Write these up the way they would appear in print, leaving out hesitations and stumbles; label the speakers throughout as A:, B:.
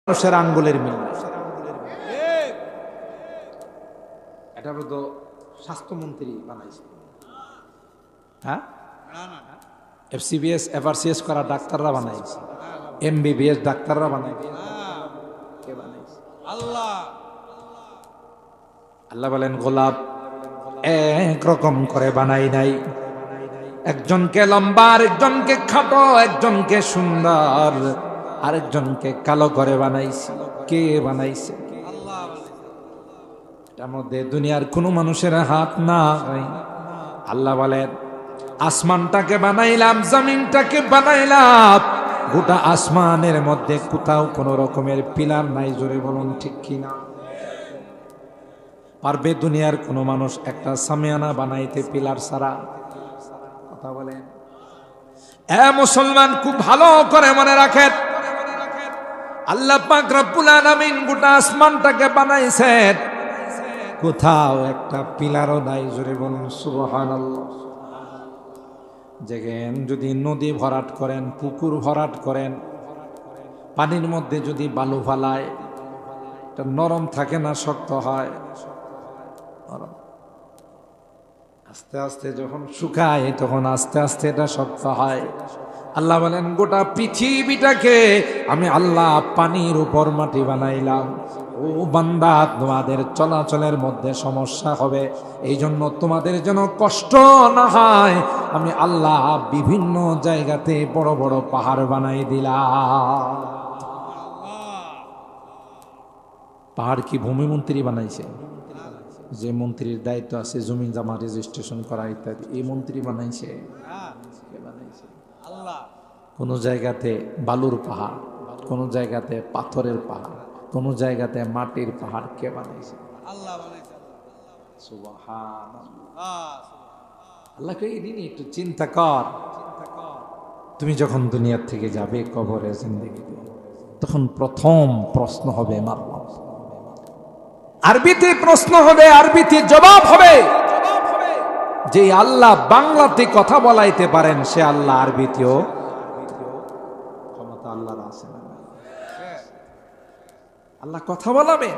A: মানুষের আঙ্গুলের মিল। এটা তো স্বাস্থ্যমন্ত্রী বানাইছে, হ্যাঁ, এফসিবিএস এফআরসিএস করা ডাক্তাররা বানাইছে, এমবিবিএস ডাক্তাররা বানাইছে। কে বানাইছে? আল্লাহ। আল্লাহ বলেন গোলাপ একরকম করে বানাই নাই, একজনকে লম্বা, আরেকজনকে খাটো, একজনকে সুন্দর, আরেকজনকে কালো করে বানাইছে। কে বানাইছে? এটার মধ্যে দুনিয়ার কোনো মানুষের হাত নাই। আল্লাহ বলেন আসমানটাকে বানাইলাম, জমিনটাকে বানাইলাম, গোটা আসমানের মধ্যে কোথাও কোনো রকমের পিলার নাই। জোরে বলুন ঠিক কিনা? পারবে দুনিয়ার কোনো মানুষ একটা সামিয়ানা বানাইতে পিলার ছাড়া? কথা বলেন। এ মুসলমান, খুব ভালো করে মনে রাখেন, আল্লাহ পাক রব্বুল আলামিন গোটা আসমানটাকে বানাইছেন, কোথাও একটা পিলারও নাই। জোরে বলুন সুবহানাল্লাহ। দেখেন, যদি নদী ভরাট করেন, পুকুর ভরাট করেন, পানির মধ্যে যদি বালু ফালায়, এটা নরম থাকে না শক্ত হয়? নরম। আস্তে আস্তে যখন শুকায় তখন আস্তে আস্তে এটা শক্ত হয়। আল্লাহ বলেন গোটা পৃথিবীটাকে আমি আল্লাহ পানির উপর মাটি বানাইলাম। ও বান্দা, তোমাদের চলাচলের মধ্যে সমস্যা হবে, এই জন্য তোমাদের যেন কষ্ট না হয়, আমি আল্লাহ বিভিন্ন জায়গাতে বড় বড় পাহাড় বানাই দিলাম। পাহাড় কি ভূমিমন্ত্রী বানাইছে? যে মন্ত্রীর দায়িত্ব আছে জমি জমা রেজিস্ট্রেশন করা ইত্যাদি, এই মন্ত্রী বানাইছে? কে বানাইছে? আল্লাহ। কোন জায়গাতে বালুর পাহাড়, কোন জায়গাতে পাথরের পাহাড়, কোন জায়গাতে মাটির পাহাড়, কে বানাইছে? আল্লাহ বানাইছে। সুবহানাল্লাহ। আল্লাহকে এই দিন একটু চিন্তা কর। তুমি যখন দুনিয়ার থেকে যাবে কবরে জিন্দেগিতে, তখন প্রথম প্রশ্ন হবে মারলাম। আরবিতে প্রশ্ন হবে, আরবিতে জবাব হবে। যে আল্লাহ বাংলাতে কথা বলাইতে পারেন, সে আল্লাহ আরবিতেও ক্ষমতা আল্লাহর আছে না? আল্লাহ কথা বলাবে,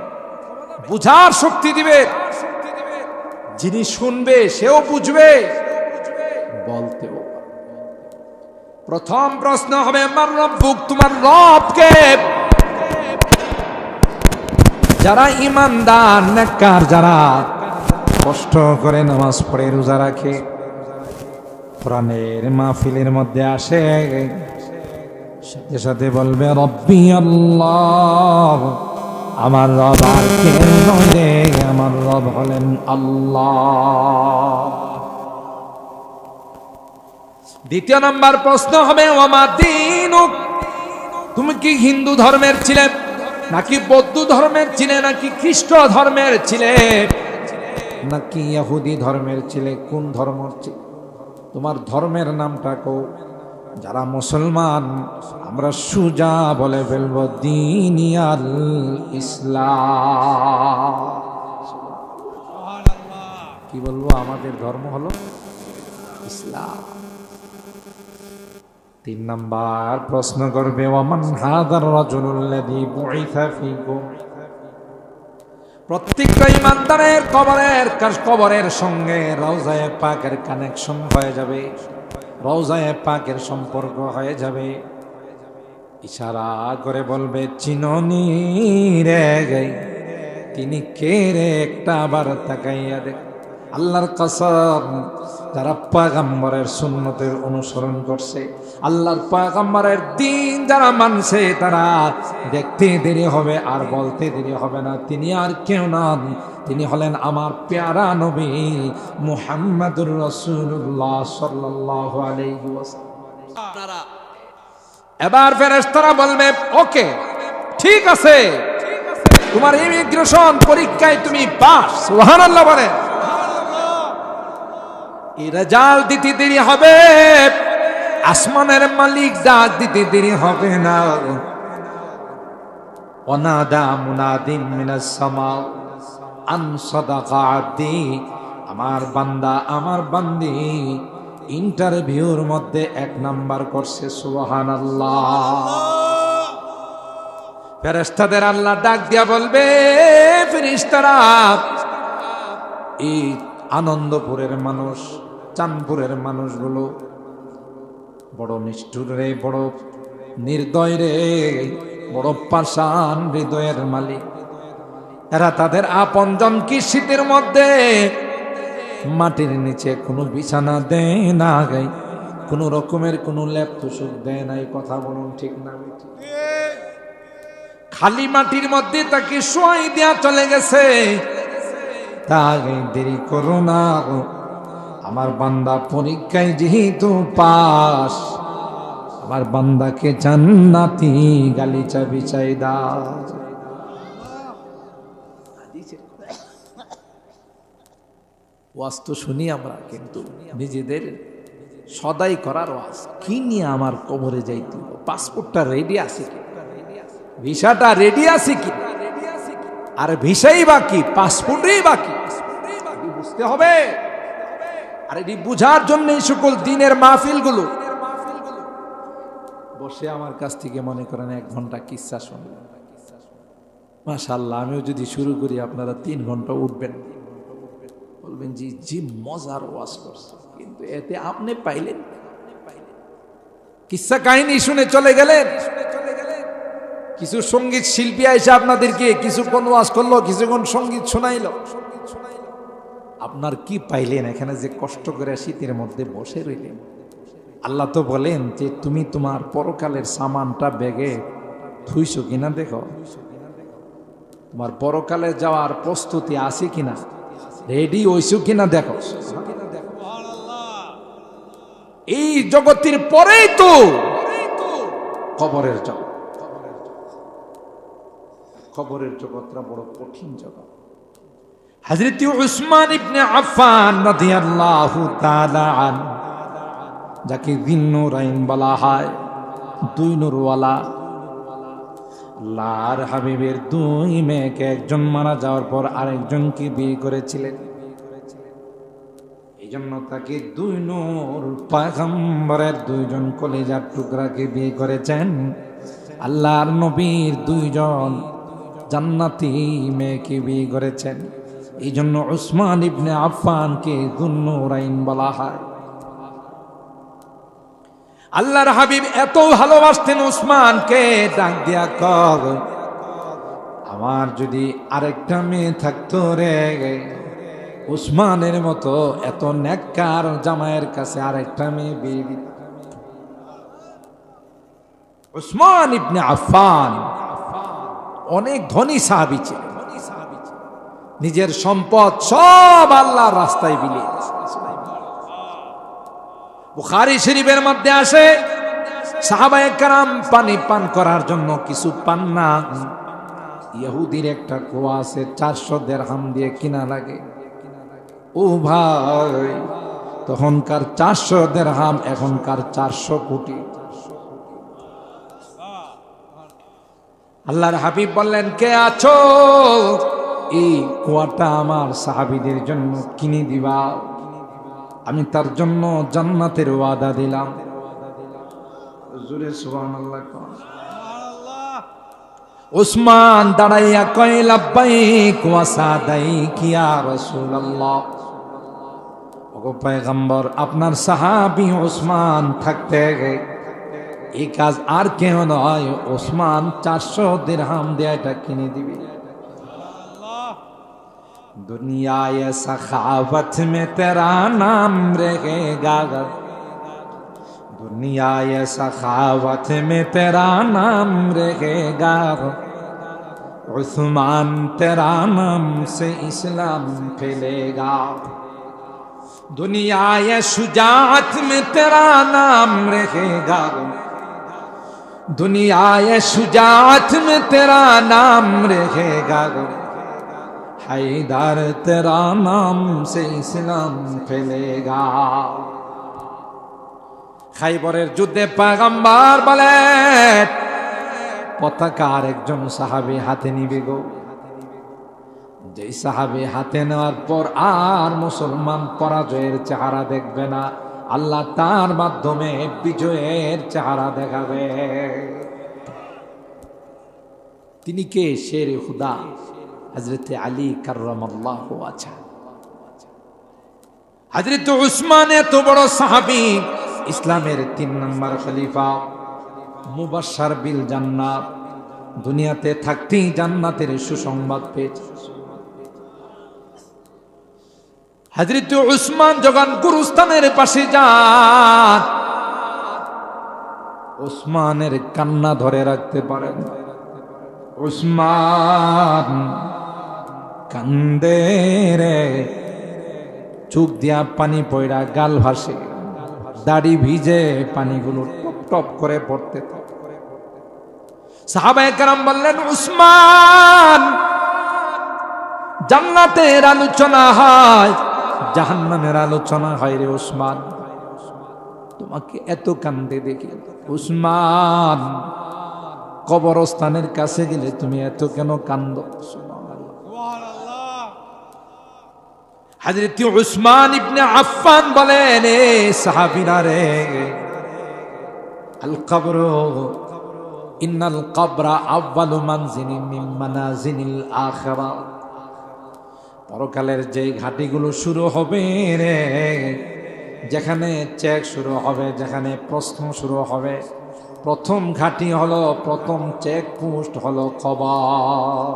A: বুঝার শক্তি দিবে, যিনি শুনবে সেও বুঝবে, বলতেও। প্রথম প্রশ্ন হবে মান রব্বুক, তোমার রব কে? যারা ঈমানদার নেককার, যারা কষ্ট করে নামাজ পড়ে রোজা রাখে, কোরআনের মাহফিলের মধ্যে আসে, সাথে সাথে বলবে রব্বি আল্লাহ, আমার রব আর কেউ নয় রে, আমার রব হলেন আল্লাহ। দ্বিতীয় নাম্বার প্রশ্ন হবে ওমা দীনুক, তুমি কি হিন্দু ধর্মের ছিলে, নাকি বৌদ্ধ ধর্মের ছিলে, নাকি খ্রিস্ট ধর্মের ছিলে, নাকি ইহুদি ধর্মের ছিলে? কোন ধর্ম ছিলে? তোমার ধর্মের নামটা কও। যারা মুসলমান আমরা সুজা বলে ফেলবো দীনিয়াল ইসলাম। কি বলবো? আমাদের ধর্ম হলো ইসলাম। তিন নাম্বার প্রশ্ন করবে ওয়ামান হাদার রাজুলুল্লাযী বুইসা ফীকুম। প্রত্যেকটা ইমানদারের কবরের সঙ্গে রওজায়ে পাকের কানেকশন হয়ে যাবে, রওজায়ে পাকের সম্পর্ক হয়ে যাবে। ইশারা করে বলবে চিননি রে, তিনি কে রে? একটা আবার তাকাইয়া দেখ। আল্লাহর কসম, যারা পয়গম্বরের সুন্নতের অনুসরণ করছে, আল্লাহর পয়গম্বরের দিন যারা মানছে, তারা দেখতে দেরি হবে আর বলতে দেরি হবে না, তিনি আর কেউ নন, তিনি হলেন আমার প্যারা নবী মুহাম্মাদুর রাসূলুল্লাহ সাল্লাল্লাহু আলাইহি ওয়াসাল্লাম। এবার ফেরেশতারা বলবে ওকে, ঠিক আছে, তোমার ইমিগ্রেশন পরীক্ষায় তুমি পাস। সুবহানাল্লাহ বলে। রেজাল্ট দিতে দেরি হবে, আসমানের মালিক ডাক দিতে দেরি হবে না। ওয়ানাদা মুনাদিন মিনাস সামা আন সাদাকা আবদি, আমার বান্দা আমার বান্দি ইন্টারভিউর মধ্যে 1 নাম্বার করছে। সুবহানাল্লাহ। ফেরেশতাদের আল্লাহ ডাক দিয়া বলবে, ফেরেশতারা, এই আনন্দপুরের মানুষ, চাঁদপুরের মানুষগুলো বড় নিষ্ঠুর রে, বড় নির্দয় রে, বড় পাষাণ হৃদয়ের মালিক। এরা তাদের আপনজন কি শীতের মধ্যে মাটির নিচে কোনো বিছানা দেয় না, গাই কোন রকমের কোনো লেপ তুষক দেয় নাই। কথা বলুন ঠিক না? খালি মাটির মধ্যে তাকে শোয়াই দেয়া চলে গেছে। তাই দেরি করো না, আমার বান্দা পরীক্ষায় যেহেতু পাস, আমার বান্দাকে জান্নাতি গালিচা বিছাই দাও। ওয়াজ তো শুনি আমরা, কিন্তু নিজেদের সদাই করার ওয়াজ কি নিয়ে আমার কবরে যাইতে, পাসপোর্টটা রেডি আছে কি, ভিসাটা রেডি আছে কি, আর ভিসাই বাকি, পাসপোর্টই বাকি, বুঝতে হবে। আর এটি বুঝার জন্য এই সকল দিনের মাহফিলগুলো বসে আমার কাছ থেকে মনে করেন 1 ঘন্টা কিচ্ছা শুনবেন, মাশাআল্লাহ। আমিও যদি শুরু করি আপনারা 3 ঘন্টা উঠবেন, বলবেন জি জি মজার ওয়াজ করছে, কিন্তু এতে আপনি পাইলেন কিচ্ছা কাহিনী শুনে চলে গেলেন। কিছু সঙ্গীত শিল্পী আইসা আপনাদেরকে কিছুক্ষণ ওয়াজ করলো, কিছুক্ষণ সঙ্গীত শোনাইলো, আপনার কি পাইলেন? এখানে যে কষ্ট করে শীতের মধ্যে বসে রইলেন। আল্লাহ তো বলেন যে তুমি তোমার পরকালের সামানটা ব্যাগে থুইছো কিনা দেখো, তোমার পরকালে যাওয়ার প্রস্তুতি আছে কিনা, রেডি হইছো কিনা দেখো। এই জগতের পরেই তো কবরের জগৎ। কবরের জগৎটা বড় কঠিন জগৎ। হযরত উসমান ইবনে আফফান রাদিয়াল্লাহু তাআলা আনহু, যাকে যিন্নুরাইন বলা হয়, 2 নূরওয়ালা, আল্লাহর হাবিবের 2 মেয়েকে একজন মারা যাওয়ার পর আরেকজনকে বিয়ে করেছিলেন। এই জন্য তাকে 2 নূর পয়গম্বরের 2 জন কলিজার টুকরাকে বিয়ে করেছেন। আল্লাহর নবীর 2 জন জান্নাতি মেয়েকে বিয়ে করেছেন। এই জন্য উসমান ইবনে আফফানকে যুন্নুরাইন বলা হয়। আল্লাহর হাবিব এত ভালোবাসতেন উসমানকে, ডাক দিয়া কর, আমার যদি আরেকটা মেয়ে থাকতো রে, উসমানের মতো এত নেককার জামাইয়ের কাছে আরেকটা মেয়ে বিয়ে দিত। উসমান ইবনে আফফান অনেক ধনী সাহাবী ছিলেন, নিজের সম্পদ সব আল্লাহর রাস্তায় বিলিয়ে দিয়েছেন। বুখারী শরীফের মধ্যে আসে, সাহাবায়ে কেরাম পানি পান করার জন্য কিছু পান না। ইহুদির একটা কুয়া আছে, 400 দিরহাম দিয়ে কিনা লাগে। ও ভাই, তখনকার 400 দিরহাম এখনকার 400 কোটি। আল্লাহর হাবিব বললেন, কে আছো? এই কুয়াটা আমার সাহাবীদের জন্য কিনে দিবা, আমি তার জন্য জান্নাতের ওয়াদা দিলাম। জোরে সুবহানাল্লাহ। উসমান দাঁড়াইয়া কয়, লাব্বাইক ওয়া সাদাইক ইয়া রাসূলুল্লাহ। ওগো পয়গম্বর, আপনার সাহাবী উসমান থাকতে এই কাজ আর কেউ নয়, উসমান 400 দিরহাম দিয়ে এটা কিনে দিবে। दुनिया ये सखावत में तेरा नाम रहेगा, दुनिया ये सखावत में तेरा नाम रहेगा, उस्मान तेरा नाम से इस्लाम फैलेगा, दुनिया ये शुजाअत में तेरा नाम रहेगा, दुनिया ये शुजाअत में तेरा नाम रहेगा, हैदर तेरा नाम से इस्लाम फैलेगा। খাইবরের যুদ্ধে পয়গম্বর বলেন, পতাকা আরেকজন সাহাবী হাতে নিবে গো। যেই সাহাবী হাতে নেওয়ার পর আর মুসলমান পরাজয়ের চেহারা দেখবে না, আল্লাহ তার মাধ্যমে বিজয়ের চেহারা দেখাবে। তিনি কে? শের খুদা হযরত আলী কাররামাল্লাহু ওয়াজহা। হযরত উসমান এত বড় সাহাবী, ইসলামের 3 নম্বর খলিফা, মুবাশশার বিল জান্নাত, দুনিয়াতে থাকতেই জান্নাতের সুসংবাদ পেয়েছে। হযরত উসমান যখন গুরুস্থানের পাশে যান, উসমানের কান্না ধরে রাখতে পারেন। উসমান কান্দে রে, চোখ দিয়া পানি পয়রা, গাল ভাসে, দাড়ি ভিজে, পানিগুলো টপ টপ করে পড়তে থাকে। সাহাবায়ে কেরাম বললেন, উসমান, জান্নাতের আলোচনা হয়, জাহান্নামের আলোচনা হয় রে উসমান, তোমাকে এত কান্দে দেখি। উসমান, কবরস্থানের কাছে গেলে তুমি এত কেন কান্দো? হযরত উসমান ইবনে আফফান বলেন, এ সাহাবীরা রে, আল কবর ইন্নাল কবরা আউয়ালু মানজিলিন মিন মানাজিলিল আখিরা, পরকালের যে ঘাটিগুলো শুরু হবে রে, যেখানে চেক শুরু হবে, যেখানে প্রশ্ন শুরু হবে, প্রথম ঘাটি হলো, প্রথম চেক পোস্ট হলো কবর।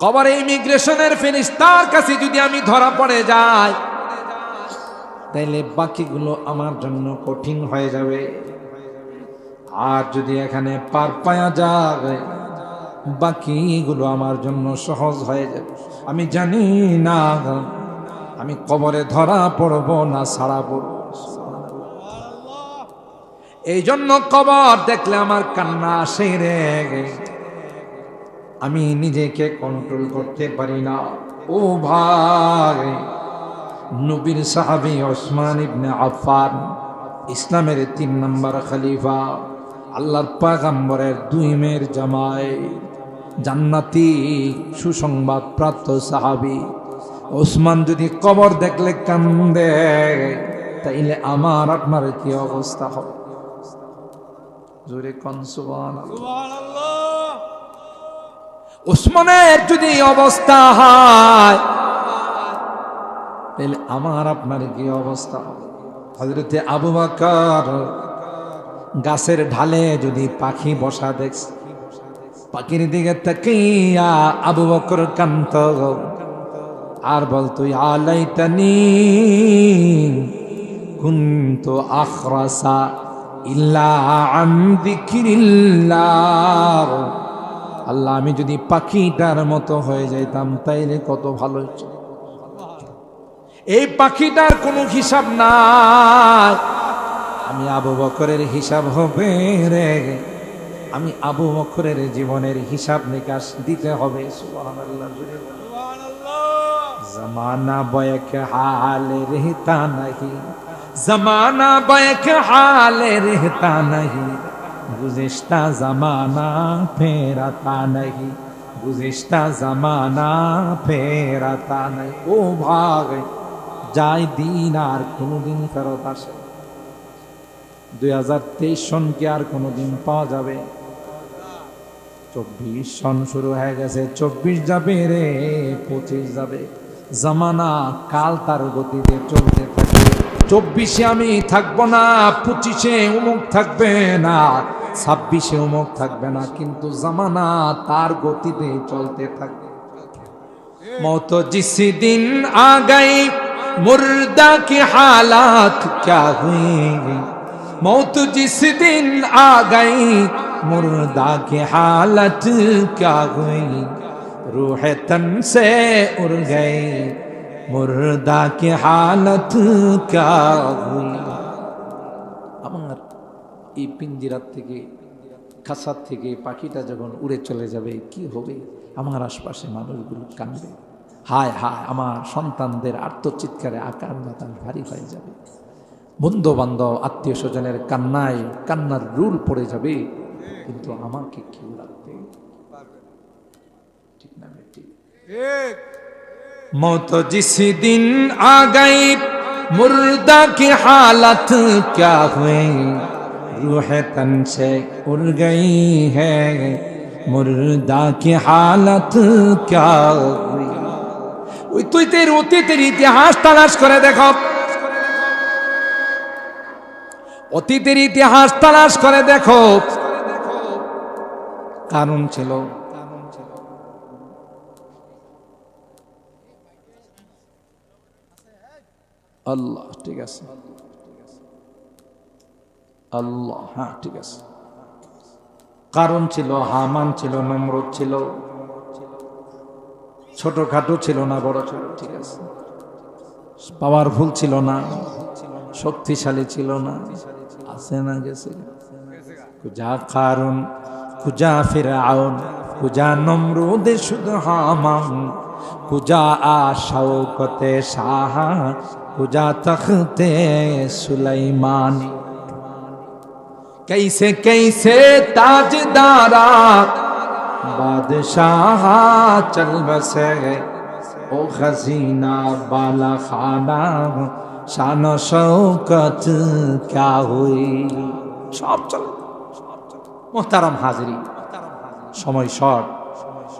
A: কবরে ইমিগ্রেশনের ফেরেশতার কাছে যদি আমি ধরা পড়ে যাই, তাইলে বাকিগুলো আমার জন্য কঠিন হয়ে যাবে। আর যদি এখানে পার পায়া যায়, বাকিগুলো আমার জন্য সহজ হয়ে যাবে। আমি জানি না আমি কবরে ধরা পড়ব না ছাড়া পড়ব। এই জন্য কবর দেখলে আমার কান্না আসে রে, আমি নিজেকে কন্ট্রোল করতে পারি না। ও ভাই, নবীর সাহাবী উসমান ইবনে আফফান, ইসলামের 3 নম্বর খলিফা, আল্লাহর পয়গম্বরের 2 মেয়ের জামাই, জান্নাতি সুসংবাদ প্রাপ্ত সাহাবী উসমান যদি কবর দেখলে কান্দে, তাইলে আমার আপনার কি অবস্থা হবে? জোরে কোন সুবহানাল্লাহ। উসমানের যদি অবস্থা হয়, তাহলে আমার আপনার কি অবস্থা হবে? হযরত আবু বকর গাছের ঢালে যদি পাখি বসা দেখছে, পাখির দিকে তাকিয়া আবু বকর কাঁদতো আর বলতো, ইয়া লাইতানি কুনতু আখরাসা ইল্লা আন যিকরিল্লাহ, আল্লাহ, আমি যদি পাখিটার মতো হয়ে যাইতাম তাইলে কত ভালো হতো। এই পাখিটার কোনো হিসাব নাই, আমি আবু বকরের হিসাব হবে রে, আমি আবু বকরের জীবনের হিসাব নিকাশ দিতে হবে। সুবহানাল্লাহ। জমানা বয়ক হালে রহতা নাহি, জমানা বয়ক হালে রহতা নাহি, গুज़िश्ता ज़माना फिर आता नहीं, गुज़िश्ता ज़माना फिर आता नहीं। ও ভাগ, যাই দিন আর কোনোদিন ফেরত আসে। 2023 সনকে আর কোনোদিন পাওয়া যাবে? 24 সন শুরু হয়ে গেছে, 24 যাবে রে, 25 যাবে। জামানা কাল তার গতিতে চলতে থাকে। 24-এ আমি থাকবো না, 25-এ উমুক থাকবে না, 26-এ উমুক থাকবে না, কিন্তু জামানা তার গতিতে চলতে থাকবে। मौत जिस दिन आ गई मुर्दा की हालात क्या हुई, मौत जिस दिन आ गई मुर्दा की हालत क्या हुई, रूह तन से उड़ गई मुर्दा की हालत क्या हुई। আমার এই পিঞ্জিরার থেকে, খাসার থেকে পাখিটা যখন উড়ে চলে যাবে, কি হবে? আমার আশপাশে মানুষগুলো কাঁদবে, হায় হায়, আমার সন্তানদের আর্তচিৎকারে আকাশ বাতাস ভারী হয়ে যাবে। বন্ধু বান্ধব আত্মীয় স্বজনের কান্নায় কান্নার রুল পড়ে যাবে, কিন্তু আমাকে কেউ রাখতে ঠিক না? ঠিক। मौत जिस दिन आ गई मुर्दा की हालत क्या हुई, रूह तन से उड़ गई है, मुर्दा की हालत क्या हुई। ওই তুই অতীতের ইতিহাস তালাশ করে দেখো, অতীতের ইতিহাস তালাশ করে দেখো। কারণ ছিল আল্লাহ, ঠিক আছে আল্লাহ, হ্যাঁ ঠিক আছে। কারণ ছিল, হামান ছিল, নমরুদ ছিল, ছোটখাটো ছিল না, বড় ছিল, ঠিক আছে। পাওয়ারফুল ছিল না, শক্তিশালী ছিল না, আছে না গেছে। কুজা কারণ, কুজা ফিরআউন, কুজা নমরুদ, শুধু হামান, কুজা আশাউকতে শাহ, কুজা তখতে সুলাইমানি। कैसे कैसे ताजदारा बादशाह चल बसे, ओ खजीना बाला खाना शान शौकत क्या हुई। সব চলে। মোহতারাম হাজিরি, সময় শর্ট,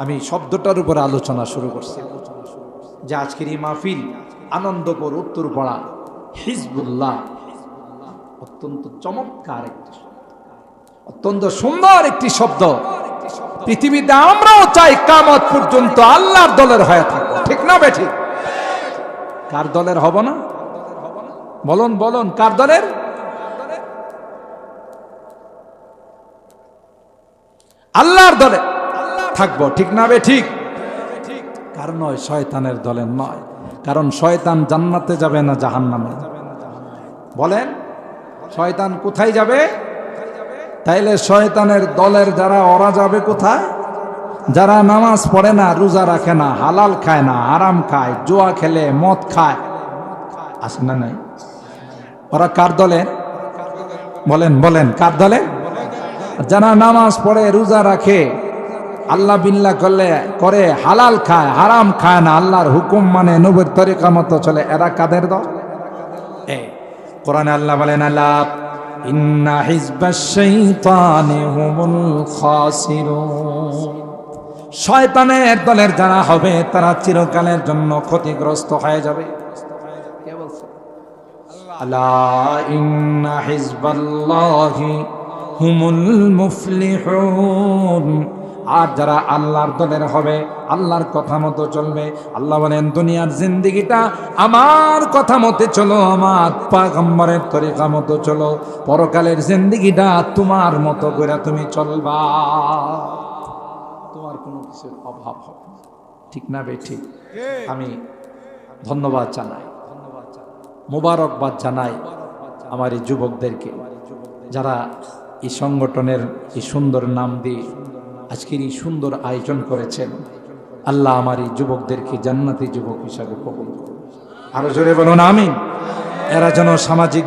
A: আমি শব্দটার উপর আলোচনা শুরু করছি যে আজকের এই মাহফিল আনন্দপুর উত্তরপাড়া হিজবুল্লাহ অত্যন্ত চমৎকার একটি, অত্যন্ত সুন্দর একটি শব্দ। পৃথিবীতে আমরাও চাই কিয়ামত পর্যন্ত আল্লাহর দলের হয়ে থাকবো, ঠিক না বেঠিক? কার দলের হব না? বলুন বলুন, কার দলের? আল্লাহর দলে থাকবো, ঠিক না বেঠিক? কারণ নয়, শয়তানের দলের নয়। কারণ শয়তান জান্নাতে যাবে না জাহান্নামে? বলেন, শয়তান কোথায় যাবে? তাইলে শয়তানের দলের যারা, ওরা যাবে কোথায়? যারা নামাজ পড়ে না, রোজা রাখে না, হালাল খায় না, হারাম খায়, জুয়া খেলে, মদ খায়, আছে না নাই? ওরা কার দলে? বলেন বলেন, কার দলে? যারা নামাজ পড়ে, রোজা রাখে, আল্লাহ বিল্লাহ করে, হালাল খায়, হারাম খায় না, আল্লাহর হুকুম মানে, নবীর তরিকা মতো চলে, এরা কাদের দল? কোরআনে আল্লাহ বলেন, আল্লাহ ইন্না হিজবাশ শাইতানি হুমুল খাসিরুন। শয়তানের দলের যারা হবে তারা চিরকালের জন্য ক্ষতিগ্রস্ত হয়ে যাবে। কে বলছে? আল্লাহ, ইন্না হিজবাল্লাহি হুমুল মুফলিহুন। আর যারা আল্লাহর দলের হবে, আল্লাহর কথা মতো চলবে। আল্লাহ বলেন, দুনিয়ার জিন্দেগিটা আমার কথা মতো চলো, আমার পয়গম্বরের তরিকা মতো চলো, পরকালের জিন্দেগিটা তোমার মতো করে তুমি চলবা, তোমার কোনো কিছুর অভাব হবে না, ঠিক না বেঠিক? আমি ধন্যবাদ জানাই, মোবারকবাদ জানাই আমার এই যুবকদেরকে, যারা এই সংগঠনের এই সুন্দর নাম দিয়ে আজকের এই সুন্দর আয়োজন করেছেন। আল্লাহ আমার এই যুবকদেরকে জান্নাতি যুবক হিসাবে কবুল করুন। আরো জোরে বলুন আমিন। এরা যেন সামাজিক